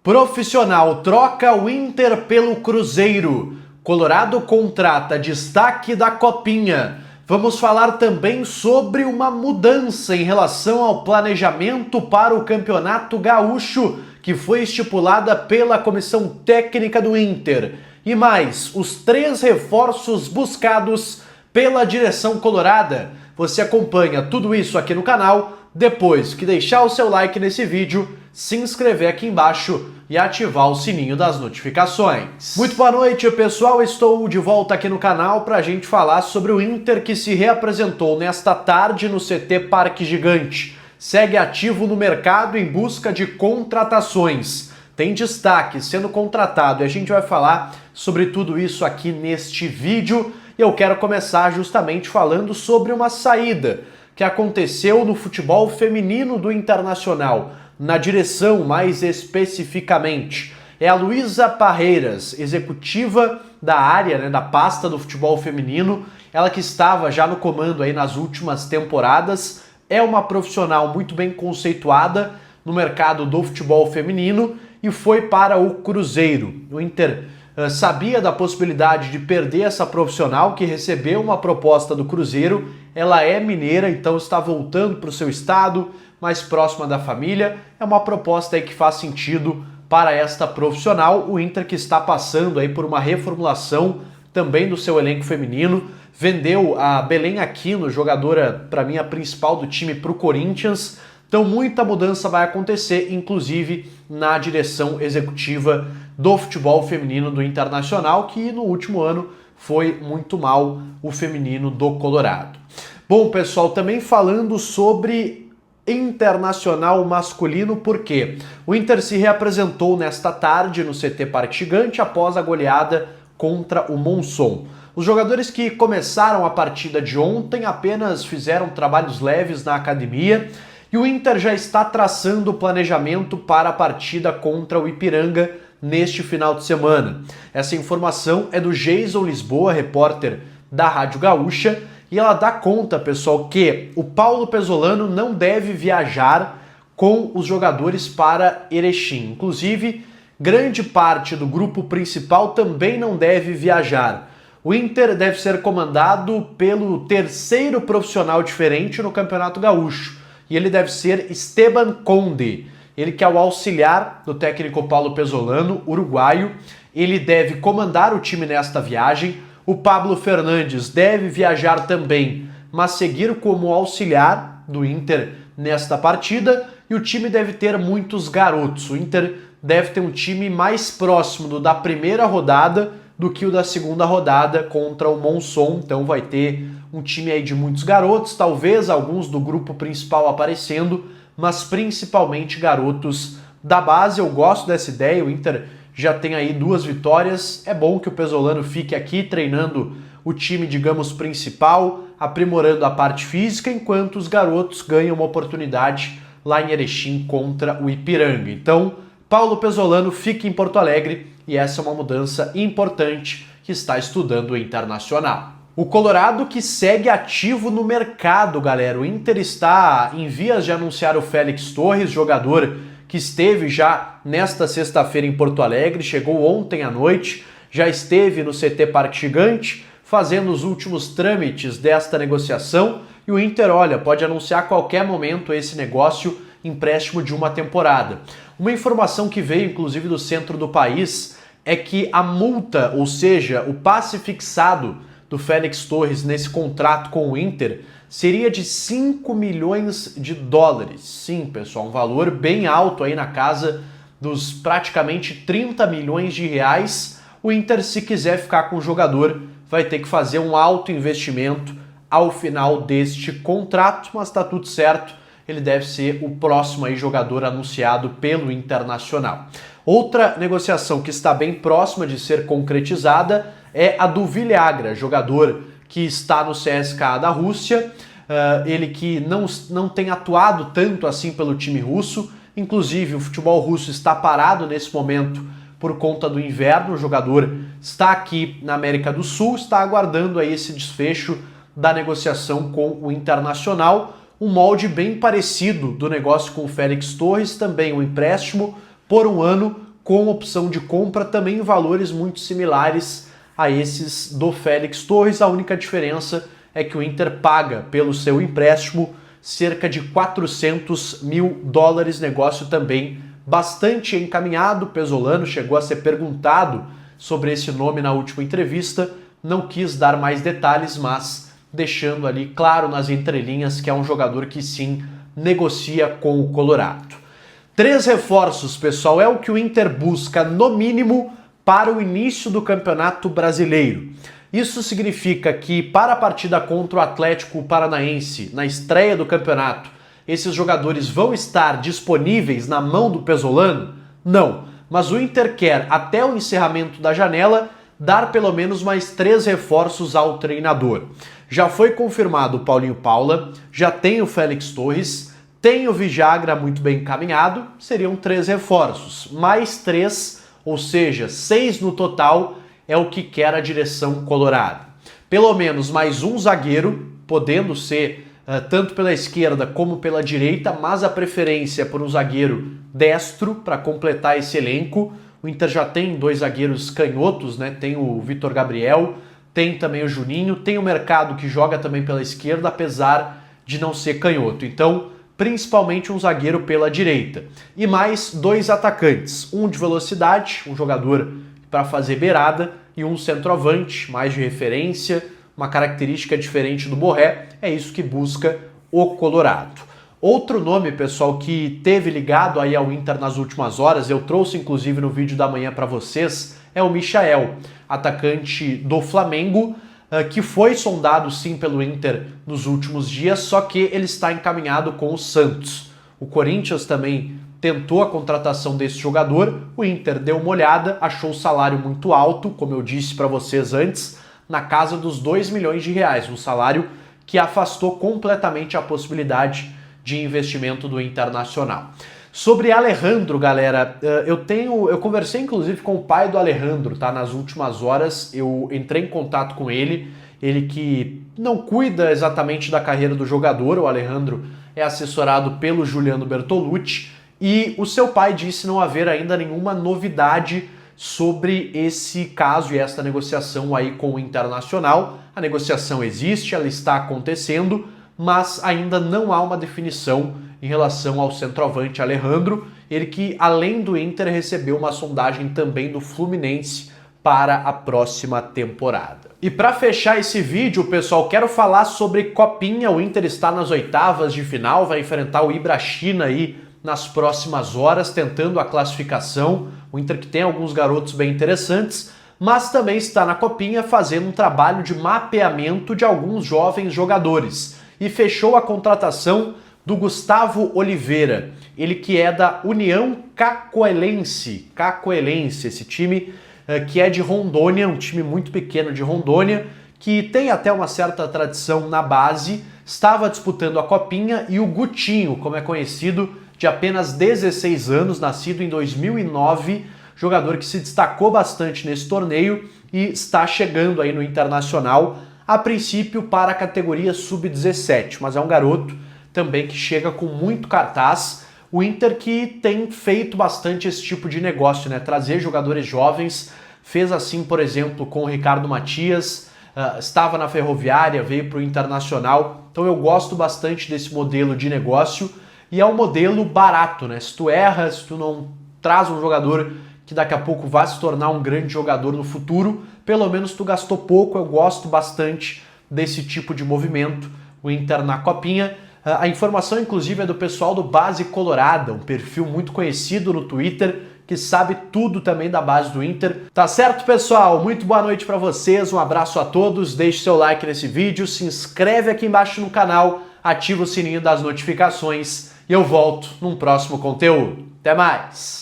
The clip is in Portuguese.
Profissional troca o Inter pelo Cruzeiro. Colorado contrata destaque da Copinha. Vamos falar também sobre uma mudança em relação ao planejamento para o Campeonato Gaúcho, que foi estipulada pela comissão técnica do Inter. E mais, os 3 reforços buscados pela direção colorada. Você acompanha tudo isso aqui no canal, depois que deixar o seu like nesse vídeo, se inscrever aqui embaixo e ativar o sininho das notificações. Muito boa noite, pessoal. Estou de volta aqui no canal para a gente falar sobre o Inter que se reapresentou nesta tarde no CT Parque Gigante. Segue ativo no mercado em busca de contratações. Tem destaque sendo contratado e a gente vai falar sobre tudo isso aqui neste vídeo. E eu quero começar justamente falando sobre uma saída que aconteceu no futebol feminino do Internacional, na direção mais especificamente. É a Luísa Parreiras, executiva da área, da pasta do futebol feminino, ela que estava já no comando aí nas últimas temporadas, é uma profissional muito bem conceituada no mercado do futebol feminino e foi para o Cruzeiro. O Inter sabia da possibilidade de perder essa profissional que recebeu uma proposta do Cruzeiro. Ela é mineira, então está voltando para o seu estado, mais próxima da família. É uma proposta aí que faz sentido para esta profissional. O Inter que está passando aí por uma reformulação também do seu elenco feminino. Vendeu a Belém Aquino, jogadora para mim a principal do time, para o Corinthians. Então muita mudança vai acontecer, inclusive na direção executiva do futebol feminino do Internacional, que no último ano foi muito mal o feminino do Colorado. Bom, pessoal, também falando sobre Internacional masculino, porque o Inter se reapresentou nesta tarde no CT Parque Gigante após a goleada contra o Monson. Os jogadores que começaram a partida de ontem apenas fizeram trabalhos leves na academia e o Inter já está traçando o planejamento para a partida contra o Ipiranga neste final de semana. Essa informação é do Jason Lisboa, repórter da Rádio Gaúcha, e ela dá conta, pessoal, que o Paulo Pesolano não deve viajar com os jogadores para Erechim. Inclusive, grande parte do grupo principal também não deve viajar. O Inter deve ser comandado pelo terceiro profissional diferente no Campeonato Gaúcho, e ele deve ser Esteban Conde. Ele que é o auxiliar do técnico Paulo Pesolano, uruguaio. Ele deve comandar o time nesta viagem. O Pablo Fernandes deve viajar também, mas seguir como auxiliar do Inter nesta partida. E o time deve ter muitos garotos. O Inter deve ter um time mais próximo do da primeira rodada do que o da segunda rodada contra o Monson. Então vai ter um time aí de muitos garotos, talvez alguns do grupo principal aparecendo, mas principalmente garotos da base. Eu gosto dessa ideia, o Inter já tem aí 2 vitórias, é bom que o Pesolano fique aqui treinando o time, digamos, principal, aprimorando a parte física, enquanto os garotos ganham uma oportunidade lá em Erechim contra o Ipiranga. Então, Paulo Pesolano fica em Porto Alegre e essa é uma mudança importante que está estudando o Internacional. O Colorado que segue ativo no mercado, galera. O Inter está em vias de anunciar o Félix Torres, jogador que esteve já nesta sexta-feira em Porto Alegre, chegou ontem à noite, já esteve no CT Parque Gigante, fazendo os últimos trâmites desta negociação, e o Inter, olha, pode anunciar a qualquer momento esse negócio, empréstimo de uma temporada. Uma informação que veio, inclusive, do centro do país, é que a multa, ou seja, o passe fixado do Félix Torres nesse contrato com o Inter seria de 5 milhões de dólares. Sim, pessoal, um valor bem alto aí na casa dos praticamente 30 milhões de reais. O Inter, se quiser ficar com o jogador, vai ter que fazer um alto investimento ao final deste contrato, mas tá tudo certo. Ele deve ser o próximo aí jogador anunciado pelo Internacional. Outra negociação que está bem próxima de ser concretizada é a do Villagra, jogador que está no CSKA da Rússia, ele que não tem atuado tanto assim pelo time russo, inclusive o futebol russo está parado nesse momento por conta do inverno, o jogador está aqui na América do Sul, está aguardando aí esse desfecho da negociação com o Internacional, um molde bem parecido do negócio com o Félix Torres, também um empréstimo por um ano com opção de compra também em valores muito similares a esses do Félix Torres. A única diferença é que o Inter paga pelo seu empréstimo cerca de 400 mil dólares, negócio também bastante encaminhado. Pesolano chegou a ser perguntado sobre esse nome na última entrevista, não quis dar mais detalhes, mas deixando ali claro nas entrelinhas que é um jogador que sim negocia com o Colorado. 3 reforços, pessoal, é o que o Inter busca no mínimo para o início do Campeonato Brasileiro. Isso significa que para a partida contra o Atlético Paranaense, na estreia do campeonato, esses jogadores vão estar disponíveis na mão do Pesolano? Não, mas o Inter quer, até o encerramento da janela, dar pelo menos mais 3 reforços ao treinador. Já foi confirmado o Paulinho Paula, já tem o Félix Torres, tem o Vijagra muito bem encaminhado, seriam 3 reforços, mais 3, ou seja, 6 no total, é o que quer a direção colorada. Pelo menos mais um zagueiro, podendo ser tanto pela esquerda como pela direita, mas a preferência é por um zagueiro destro para completar esse elenco. O Inter já tem 2 zagueiros canhotos, né? Tem o Vitor Gabriel, tem também o Juninho, tem o Mercado que joga também pela esquerda, apesar de não ser canhoto. Então, principalmente um zagueiro pela direita. E mais 2 atacantes, um de velocidade, um jogador para fazer beirada, e um centroavante, mais de referência, uma característica diferente do Borré. É isso que busca o Colorado. Outro nome, pessoal, que teve ligado aí ao Inter nas últimas horas, eu trouxe inclusive no vídeo da manhã para vocês, é o Michael, atacante do Flamengo, que foi sondado sim pelo Inter nos últimos dias, só que ele está encaminhado com o Santos. O Corinthians também tentou a contratação desse jogador, o Inter deu uma olhada, achou o salário muito alto, como eu disse para vocês antes, na casa dos 2 milhões de reais, um salário que afastou completamente a possibilidade de investimento do Internacional. Sobre Alejandro, galera, eu conversei inclusive com o pai do Alejandro, tá? Nas últimas horas eu entrei em contato com ele que não cuida exatamente da carreira do jogador, o Alejandro é assessorado pelo Juliano Bertolucci, e o seu pai disse não haver ainda nenhuma novidade sobre esse caso e esta negociação aí com o Internacional. A negociação existe, ela está acontecendo, mas ainda não há uma definição em relação ao centroavante Alejandro, ele que além do Inter recebeu uma sondagem também do Fluminense para a próxima temporada. E para fechar esse vídeo, pessoal, quero falar sobre Copinha. O Inter está nas oitavas de final, vai enfrentar o Ibrachina aí nas próximas horas, tentando a classificação. O Inter que tem alguns garotos bem interessantes, mas também está na Copinha fazendo um trabalho de mapeamento de alguns jovens jogadores. E fechou a contratação do Gustavo Oliveira, ele que é da União Cacoelense, esse time que é de Rondônia, um time muito pequeno de Rondônia, que tem até uma certa tradição na base, estava disputando a Copinha, e o Gutinho, como é conhecido, de apenas 16 anos, nascido em 2009, jogador que se destacou bastante nesse torneio e está chegando aí no Internacional, a princípio para a categoria sub-17, mas é um garoto também que chega com muito cartaz. O Inter que tem feito bastante esse tipo de negócio, né? Trazer jogadores jovens, fez assim, por exemplo, com o Ricardo Matias, estava na Ferroviária, veio para o Internacional, então eu gosto bastante desse modelo de negócio, e é um modelo barato, né? Se tu erra, se tu não traz um jogador que daqui a pouco vai se tornar um grande jogador no futuro, pelo menos tu gastou pouco. Eu gosto bastante desse tipo de movimento, o Inter na Copinha. A informação, inclusive, é do pessoal do Base Colorada, um perfil muito conhecido no Twitter, que sabe tudo também da base do Inter. Tá certo, pessoal? Muito boa noite para vocês, um abraço a todos, deixe seu like nesse vídeo, se inscreve aqui embaixo no canal, ativa o sininho das notificações e eu volto num próximo conteúdo. Até mais!